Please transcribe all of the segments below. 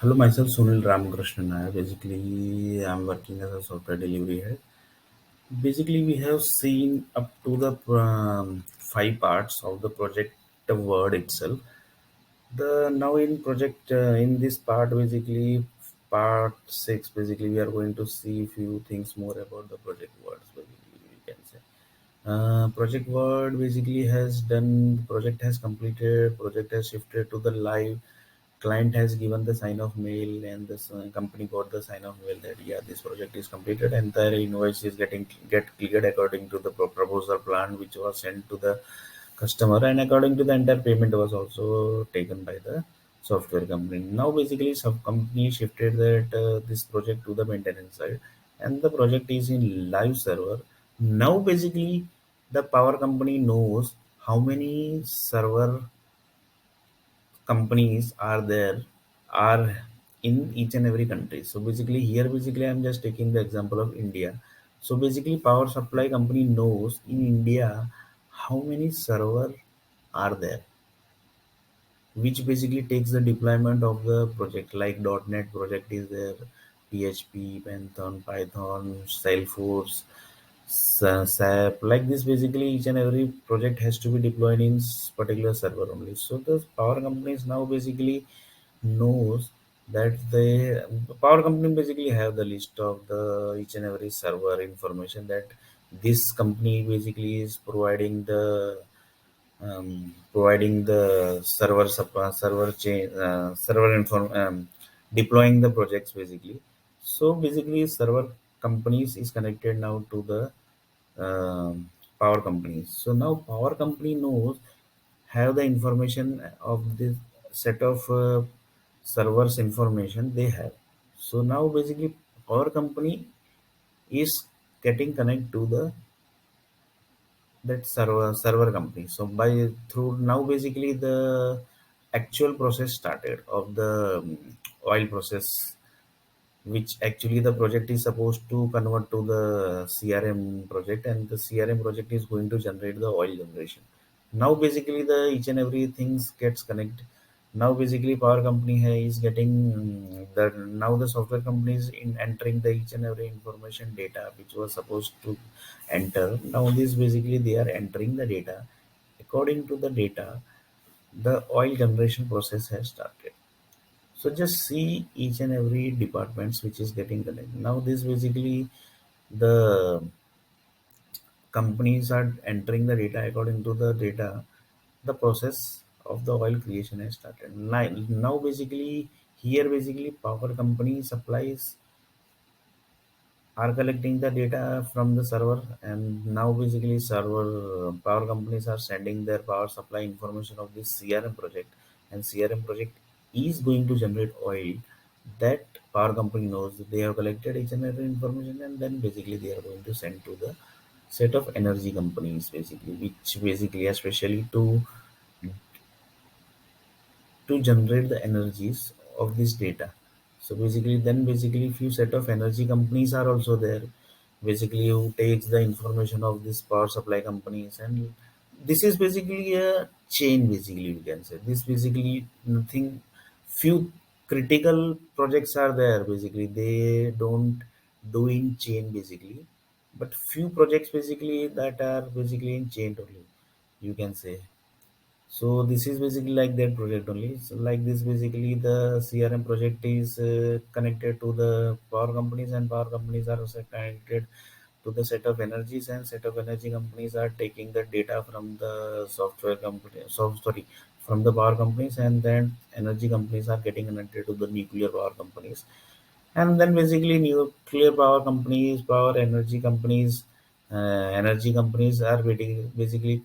Hello, myself Sunil Ramakrishnan Nair. Basically, I'm working as a software delivery head. Basically, we have seen up to the five parts of the project word itself. The now in project in this part, basically part six, basically we are going to see few things more about the project words. Basically, we can say. Project Word basically has done, project has completed, project has shifted to the live, client has given the sign of mail, and the company got the sign of mail that yeah, this project is completed, and the invoice is get cleared according to the proposal plan which was sent to the customer, and according to the entire payment was also taken by the software company. Now basically sub company shifted that this project to the maintenance side, and the project is in live server. Now basically the power company knows how many server companies are in each and every country. So basically here basically I'm just taking the example of India. So basically power supply company knows in India how many server are there, which basically takes the deployment of the project like .NET project is there, PHP, Python, Salesforce, SAP. Like this, basically each and every project has to be deployed in particular server only. So the power companies now basically knows that the power company basically have the list of the each and every server information that this company basically is providing the server chain server inform deploying the projects basically. So basically server companies is connected now to the power companies. So now power company knows have the information of this set of servers information they have. So now basically power company is getting connect to the that server company. So by through now basically the actual process started of the oil process, which actually the project is supposed to convert to the CRM project, and the CRM project is going to generate the oil generation. Now basically the each and every things gets connect. Now basically power company is getting the now the software company is in entering the each and every information data which was supposed to enter. Now this basically they are entering the data. According to the data, the oil generation process has started. So just see each and every departments which is getting connected. Now this basically the companies are entering the data. According to the data, the process of the oil creation has started. Now basically here basically power company supplies are collecting the data from the server, and now basically server power companies are sending their power supply information of this CRM project, and CRM project is going to generate oil. That power company knows that they have collected each and every information, and then basically they are going to send to the set of energy companies basically, which basically especially to generate the energies of this data. So basically, then basically few set of energy companies are also there. Basically, who takes the information of this power supply companies, and this is basically a chain. Basically, we can say this basically nothing. Few critical projects are there. Basically, they don't do in chain basically, but few projects basically that are basically in chain only. You can say. So this is basically like that project only. So like this, basically the CRM project is connected to the power companies, and power companies are also connected to the set of energies, and set of energy companies are taking the data from the software company. So sorry, from the power companies, and then energy companies are getting connected to the nuclear power companies, and then basically nuclear power companies, power energy companies are basically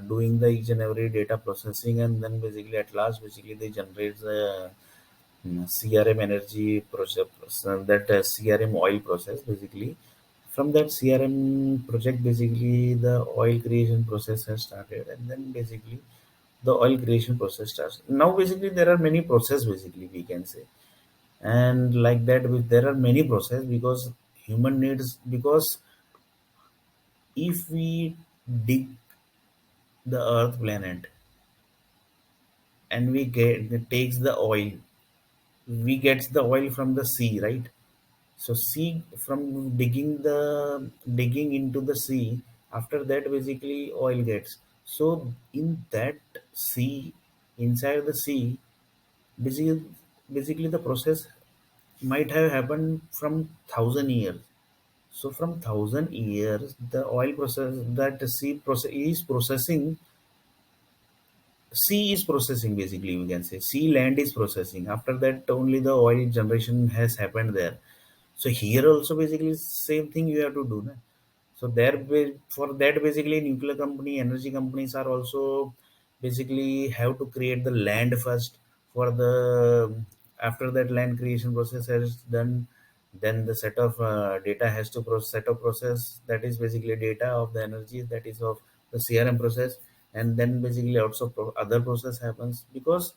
doing the each and every data processing, and then basically at last basically they generate the CRM energy process, that CRM oil process basically. From that CRM project, basically the oil creation process has started, and then basically the oil creation process starts. Now basically there are many process basically we can say, and like that there are many process because human needs, because if we dig the earth planet and we get it takes the oil, we get the oil from the sea, right? So sea, from digging into the sea, after that basically oil gets. So in that sea, inside the sea, basically, basically the process might have happened from 1,000 years. So from 1,000 years, the oil process, that the sea process is processing, sea is processing, basically we can say sea, land is processing. After that only the oil generation has happened there. So here also basically same thing you have to do, na? So there, for that basically nuclear company, energy companies are also basically have to create the land first. For the after that land creation process has done, then the set of data has to set of process, that is basically data of the energy, that is of the CRM process. And then basically also other process happens, because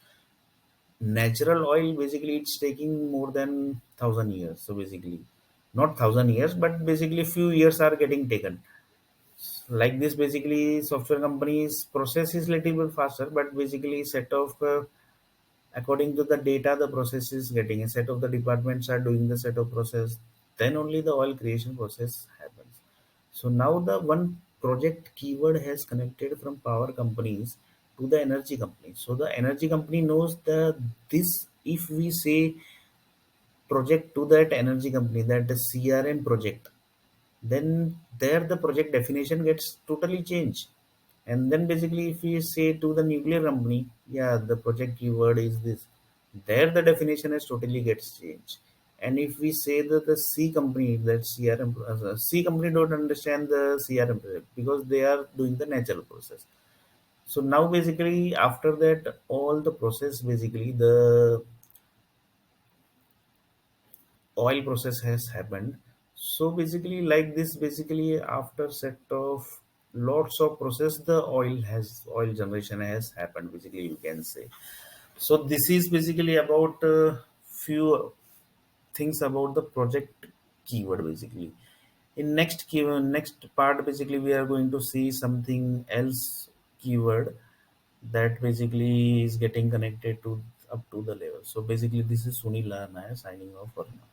natural oil basically it's taking more than 1,000 years. So basically not 1,000 years, but basically few years are getting taken. Like this basically software companies process is little bit faster, but basically set of according to the data the process is getting, a set of the departments are doing the set of process, then only the oil creation process happens. So now the one project keyword has connected from power companies to the energy company. So the energy company knows the this, if we say project to that energy company, that the CRM project, then there the project definition gets totally changed. And then basically if we say to the nuclear company, yeah, the project keyword is this, there the definition is totally gets changed. And if we say that the C company, that CRM, C company don't understand the CRM project because they are doing the natural process. So now basically after that all the process, basically the oil process has happened. So basically like this, basically after set of lots of process, the oil generation has happened, basically you can say. So this is basically about few things about the project keyword, basically. In next part basically we are going to see something else keyword, that basically is getting connected to up to the level. So basically this is Sunil Nair signing off for now.